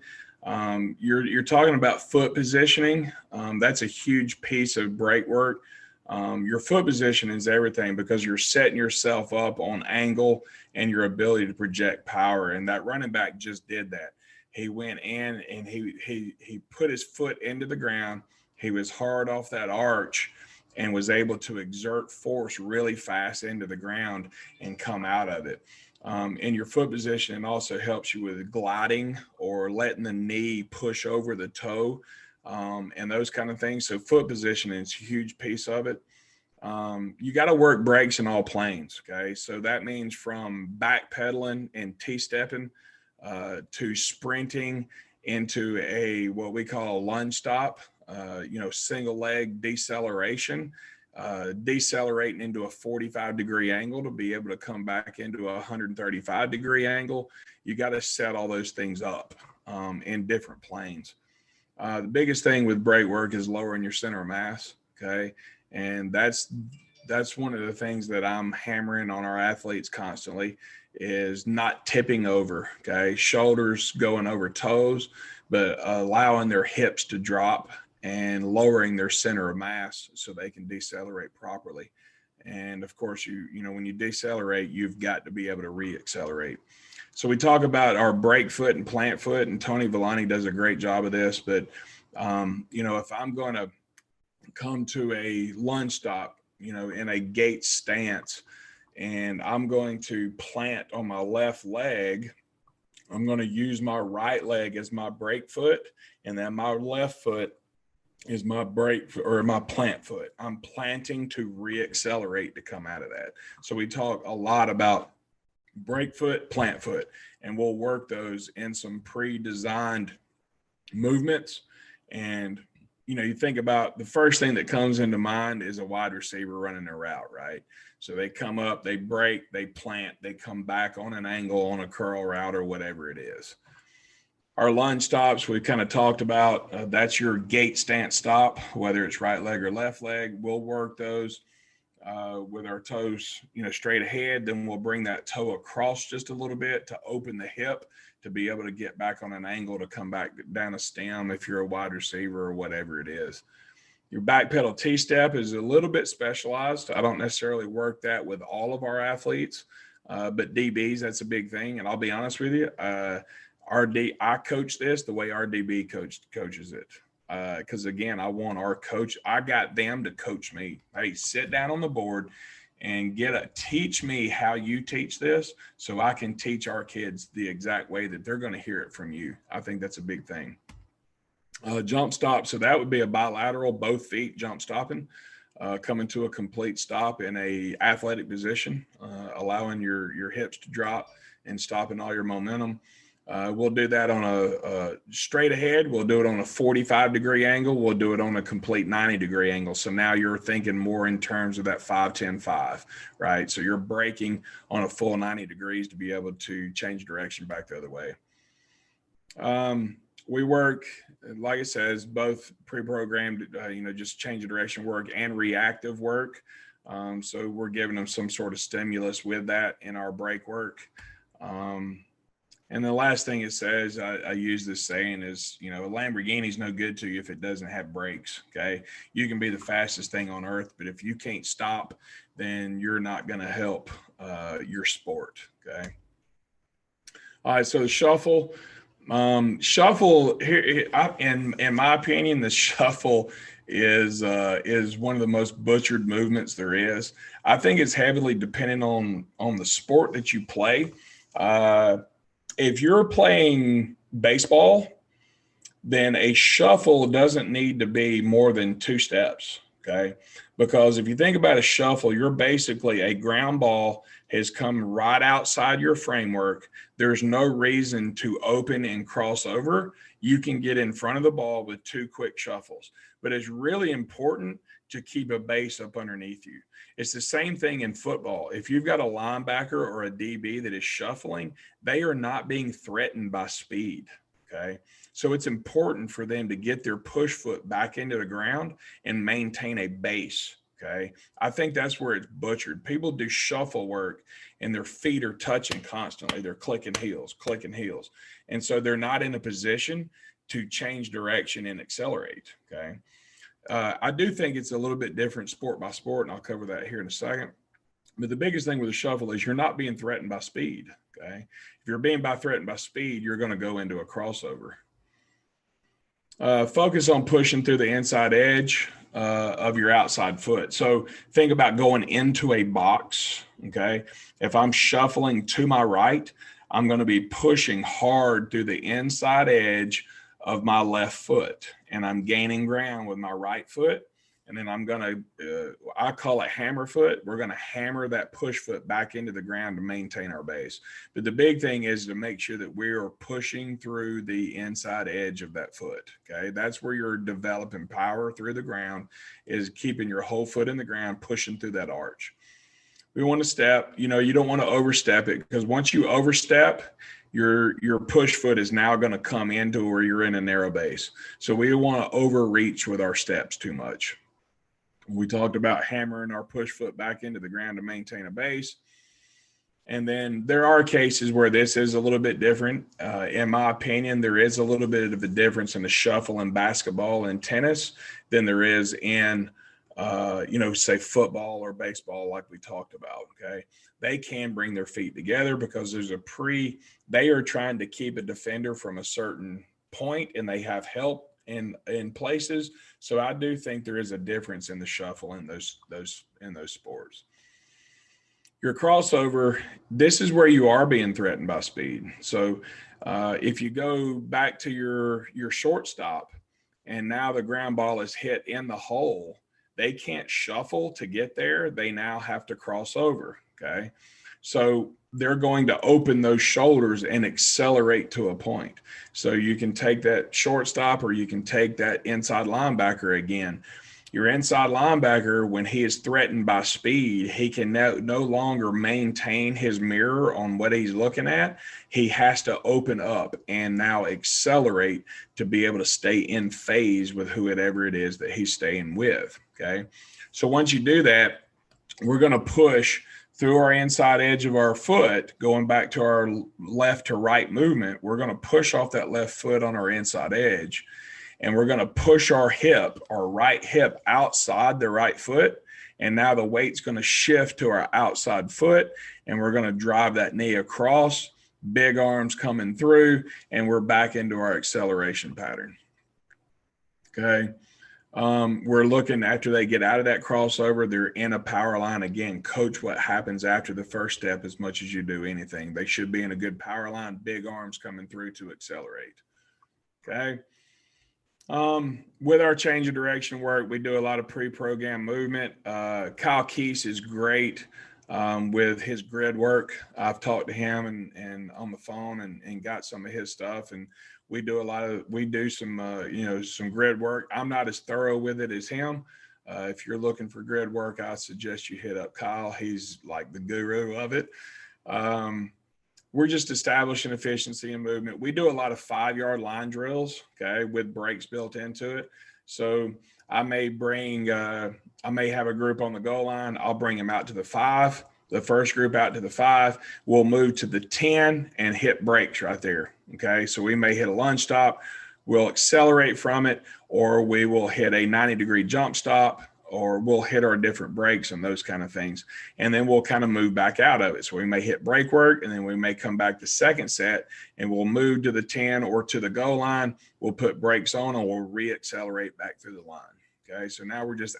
You're talking about foot positioning. That's a huge piece of break work. Your foot position is everything, because you're setting yourself up on angle and your ability to project power. And that running back just did that. He went in and he put his foot into the ground. He was hard off that arch and was able to exert force really fast into the ground and come out of it. In your foot position, it also helps you with gliding or letting the knee push over the toe, and those kind of things. So foot position is a huge piece of it. You got to work brakes in all planes. Okay. So that means from backpedaling and T-stepping to sprinting into what we call a lunge stop, single leg deceleration, decelerating into a 45-degree angle to be able to come back into a 135-degree angle. You got to set all those things up in different planes. The biggest thing with brake work is lowering your center of mass. Okay. And that's one of the things that I'm hammering on our athletes constantly, is not tipping over. Okay. Shoulders going over toes, but allowing their hips to drop and lowering their center of mass so they can decelerate properly. And of course, when you decelerate, you've got to be able to re-accelerate. So we talk about our brake foot and plant foot, and Tony Villani does a great job of this. But, if I'm going to come to a lunge stop, in a gate stance, and I'm going to plant on my left leg, I'm going to use my right leg as my brake foot, and then my left foot is my brake or my plant foot. I'm planting to re-accelerate to come out of that. So we talk a lot about brake foot, plant foot, and we'll work those in some pre-designed movements. And you think about the first thing that comes into mind is a wide receiver running a route, right? So they come up, they break, they plant, they come back on an angle on a curl route or whatever it is. Our lunge stops, we kind of talked about, that's your gate stance stop, whether it's right leg or left leg. We'll work those with our toes, straight ahead. Then we'll bring that toe across just a little bit to open the hip to be able to get back on an angle to come back down a stem if you're a wide receiver or whatever it is. Your back pedal T-step is a little bit specialized. I don't necessarily work that with all of our athletes, but DBs, that's a big thing. And I'll be honest with you, I coach this the way our DB coaches it. Because again, I got them to coach me. Hey, sit down on the board and teach me how you teach this so I can teach our kids the exact way that they're going to hear it from you. I think that's a big thing. Jump stop. So that would be a bilateral, both feet jump stopping, coming to a complete stop in a athletic position, allowing your hips to drop and stopping all your momentum. We'll do that on a straight ahead. We'll do it on a 45-degree angle. We'll do it on a complete 90-degree angle. So now you're thinking more in terms of that 5-10-5, right? So you're braking on a full 90 degrees to be able to change direction back the other way. We work, like it says, both pre-programmed, just change of direction work and reactive work. So we're giving them some sort of stimulus with that in our brake work. And the last thing it says, I use this saying is, a Lamborghini's no good to you if it doesn't have brakes. Okay. You can be the fastest thing on earth, but if you can't stop, then you're not going to help your sport. Okay. All right. So the shuffle here, in my opinion, the shuffle is one of the most butchered movements there is. I think it's heavily dependent on the sport that you play. If you're playing baseball, then a shuffle doesn't need to be more than 2 steps, okay? Because if you think about a shuffle, you're basically a ground ball has come right outside your framework. There's no reason to open and cross over. You can get in front of the ball with 2 quick shuffles, but it's really important to keep a base up underneath you. It's the same thing in football. If you've got a linebacker or a DB that is shuffling, they are not being threatened by speed, okay? So it's important for them to get their push foot back into the ground and maintain a base, okay? I think that's where it's butchered. People do shuffle work and their feet are touching constantly. They're clicking heels. And so they're not in a position to change direction and accelerate, okay? I do think it's a little bit different sport by sport, and I'll cover that here in a second. But the biggest thing with a shuffle is you're not being threatened by speed. Okay. If you're being threatened by speed, you're going to go into a crossover. Focus on pushing through the inside edge of your outside foot. So think about going into a box. Okay. If I'm shuffling to my right, I'm going to be pushing hard through the inside edge of my left foot, and I'm gaining ground with my right foot. And then I'm going to, I call it hammer foot. We're going to hammer that push foot back into the ground to maintain our base. But the big thing is to make sure that we are pushing through the inside edge of that foot. Okay. That's where you're developing power through the ground, is keeping your whole foot in the ground, pushing through that arch. We want to step, you don't want to overstep it, because once you overstep, your push foot is now going to come into where you're in a narrow base. So we don't want to overreach with our steps too much. We talked about hammering our push foot back into the ground to maintain a base. And then there are cases where this is a little bit different. In my opinion, there is a little bit of a difference in the shuffle in basketball and tennis than there is in, say football or baseball, like we talked about. Okay. They can bring their feet together because there's they are trying to keep a defender from a certain point, and they have help in places. So I do think there is a difference in the shuffle in those sports. Your crossover, this is where you are being threatened by speed. So if you go back to your shortstop, and now the ground ball is hit in the hole, they can't shuffle to get there. They now have to cross over. Okay. So they're going to open those shoulders and accelerate to a point. So you can take that shortstop, or you can take that inside linebacker again. Your inside linebacker, when he is threatened by speed, he can no longer maintain his mirror on what he's looking at. He has to open up and now accelerate to be able to stay in phase with whoever it is that he's staying with. Okay. So once you do that, we're going to push through our inside edge of our foot, going back to our left to right movement. We're going to push off that left foot on our inside edge, and we're going to push our right hip outside the right foot. And now the weight's going to shift to our outside foot, and we're going to drive that knee across, big arms coming through, and we're back into our acceleration pattern. Okay. We're looking, after they get out of that crossover, they're in a power line. Again, coach what happens after the first step as much as you do anything. They should be in a good power line, big arms coming through to accelerate. Okay. With our change of direction work, we do a lot of pre-programmed movement. Kyle Keese is great with his grid work. I've talked to him and on the phone and got some of his stuff, and we do some grid work. I'm not as thorough with it as him. If you're looking for grid work, I suggest you hit up Kyle. He's like the guru of it. We're just establishing efficiency and movement. We do a lot of 5-yard line drills, okay, with breaks built into it. So I may have a group on the goal line. I'll bring them out to the 5. The first group out to the 5, we'll move to the 10 and hit breaks right there. Okay. So we may hit a lunge stop, we'll accelerate from it, or we will hit a 90-degree jump stop, or we'll hit our different breaks and those kind of things. And then we'll kind of move back out of it. So we may hit break work, and then we may come back the second set and we'll move to the 10 or to the goal line. We'll put brakes on, and we'll re-accelerate back through the line. Okay. So now we're just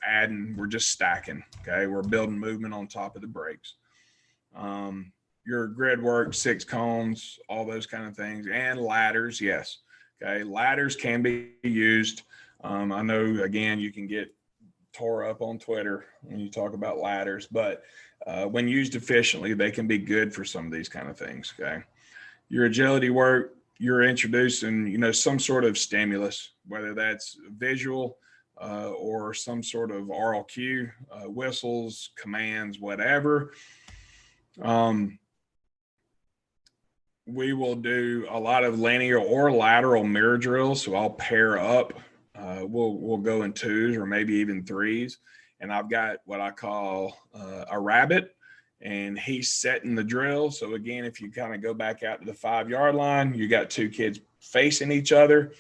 stacking. Okay. We're building movement on top of the brakes. Your grid work, 6 cones, all those kind of things, and ladders. Yes. Okay. Ladders can be used. I know, again, you can get tore up on Twitter when you talk about ladders, but when used efficiently, they can be good for some of these kind of things. Okay. Your agility work, you're introducing, some sort of stimulus, whether that's visual, or some sort of oral cue, whistles, commands, whatever. We will do a lot of linear or lateral mirror drills. So I'll pair up. We'll go in 2s or maybe even 3s. And I've got what I call a rabbit, and he's setting the drill. So again, if you kind of go back out to the 5-yard line, you got 2 kids facing each other.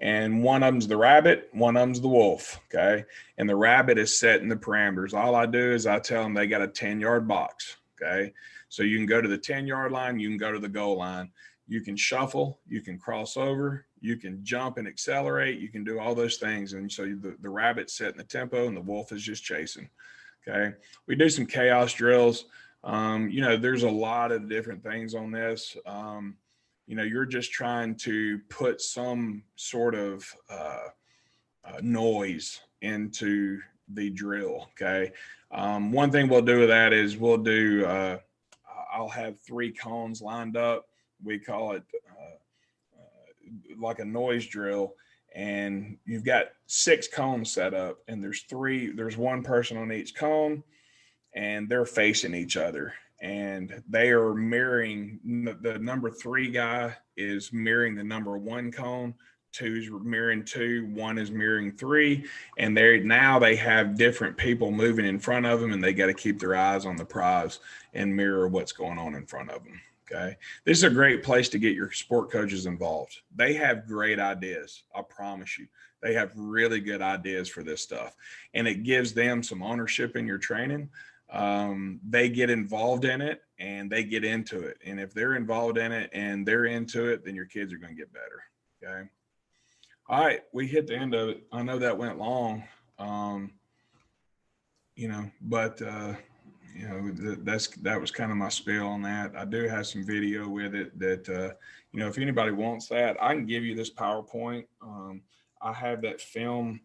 and one of them's the rabbit, one of them's the wolf. Okay. And the rabbit is setting the parameters. All I do is I tell them they got a 10-yard box. Okay. So you can go to the 10-yard line, you can go to the goal line, you can shuffle, you can cross over, you can jump and accelerate, you can do all those things. And so the rabbit's setting the tempo and the wolf is just chasing. Okay. We do some chaos drills. There's a lot of different things on this. You're just trying to put some sort of noise into the drill. Okay. One thing we'll do with that is I'll have 3 cones lined up. We call it like a noise drill. And you've got 6 cones set up, and there's one person on each cone, and they're facing each other, and they are mirroring. The number 3 guy is mirroring the number 1 cone, 2's mirroring 2, 1 is mirroring 3, and they have different people moving in front of them, and they got to keep their eyes on the prize and mirror what's going on in front of them. Okay. This is a great place to get your sport coaches involved. They have great ideas. I promise you, they have really good ideas for this stuff, and it gives them some ownership in your training. They get involved in it and they get into it. And if they're involved in it and they're into it, then your kids are going to get better. Okay. All right. We hit the end of it. I know that went long. That was kind of my spiel on that. I do have some video with it that, if anybody wants that, I can give you this PowerPoint. I have that film.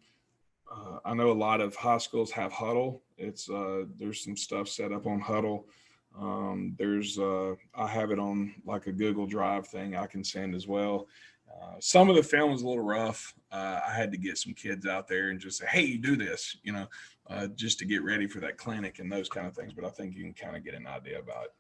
I know a lot of high schools have Huddle. There's some stuff set up on Huddle. I have it on like a Google Drive thing I can send as well. Some of the film is a little rough. I had to get some kids out there and just say, hey, you do this, just to get ready for that clinic and those kind of things. But I think you can kind of get an idea about it.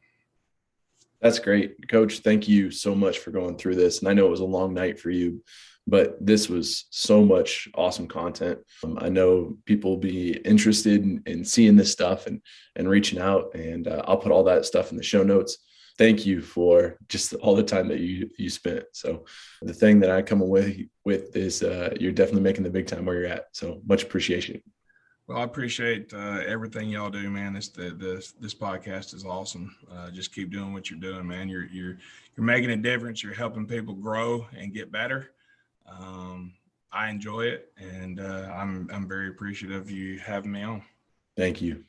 That's great. Coach, thank you so much for going through this. And I know it was a long night for you, but this was so much awesome content. I know people will be interested in seeing this stuff and reaching out, and I'll put all that stuff in the show notes. Thank you for just all the time that you spent. So the thing that I come away with is you're definitely making the big time where you're at. So much appreciation. Well, I appreciate everything y'all do, man. This podcast is awesome. Just keep doing what you're doing, man. You're making a difference. You're helping people grow and get better. I enjoy it, and I'm very appreciative of you having me on. Thank you.